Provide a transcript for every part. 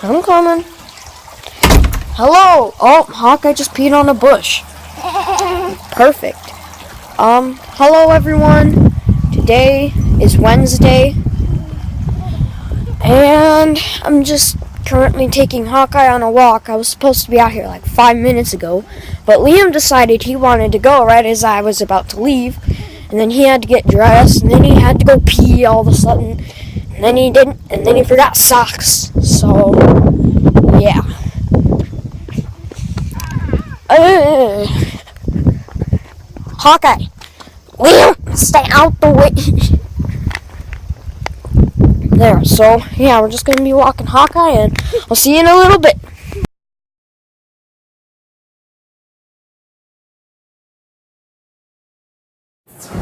I'm coming. Hello! Oh, Hawkeye just peed on a bush. Perfect. Hello everyone. Today is Wednesday. And I'm just currently taking Hawkeye on a walk. I was supposed to be out here like 5 minutes ago. But Liam decided he wanted to go right as I was about to leave. And then he had to get dressed. And then he had to go pee all of a sudden. And then he didn't. And then he forgot socks. So, yeah. Hawkeye, Liam, stay out the way. There, so, yeah, we're just going to be walking Hawkeye, and I'll see you in a little bit.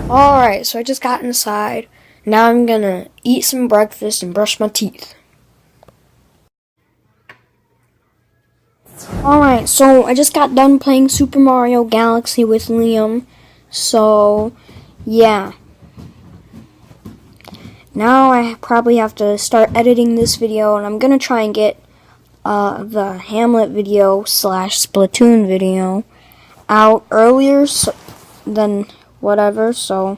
Alright, so I just got inside. Now I'm going to eat some breakfast and brush my teeth. Alright, so I just got done playing Super Mario Galaxy with Liam. So, yeah. Now I probably have to start editing this video, and I'm going to try and get the Hamlet video / Splatoon video out earlier than whatever, so.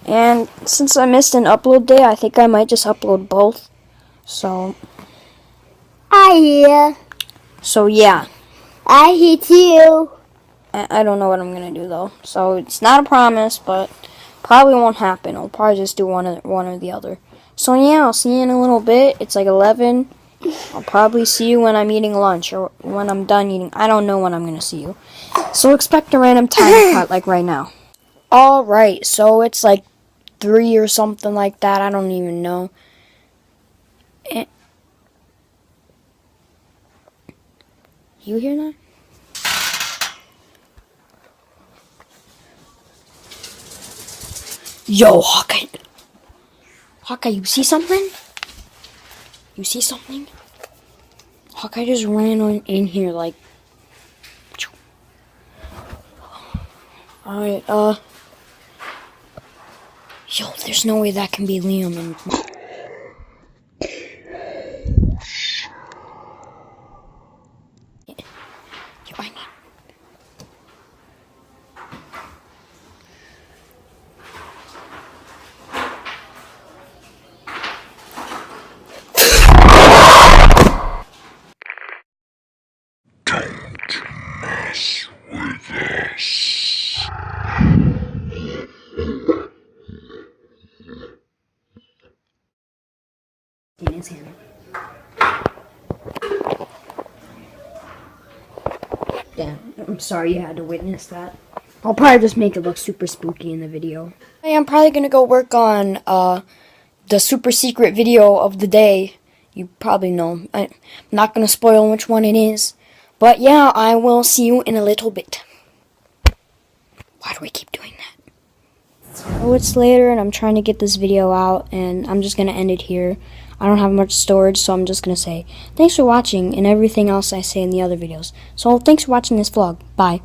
And since I missed an upload day, I think I might just upload both. So. Yeah. So, yeah. I hate you. I don't know what I'm going to do, though. So, it's not a promise, but probably won't happen. I'll probably just do one or the other. So, yeah, I'll see you in a little bit. It's like 11. I'll probably see you when I'm eating lunch or when I'm done eating. I don't know when I'm going to see you. So, expect a random time cut like right now. Alright, so it's like 3 or something like that. I don't even know. You hear that? Yo, Hawkeye. Hawkeye, you see something? You see something? Hawkeye just ran in here like. Alright, yo, there's no way that can be Liam and. Yo, I need. Mess with us. In his hand. Damn, I'm sorry you had to witness that. I'll probably just make it look super spooky in the video. Hey, I'm probably gonna go work on the super secret video of the day. You probably know. I'm not gonna spoil which one it is. But yeah, I will see you in a little bit. Why do we keep doing that? Oh, it's later and I'm trying to get this video out, and I'm just gonna end it here. I don't have much storage, so I'm just gonna say thanks for watching and everything else I say in the other videos. So thanks for watching this vlog. Bye.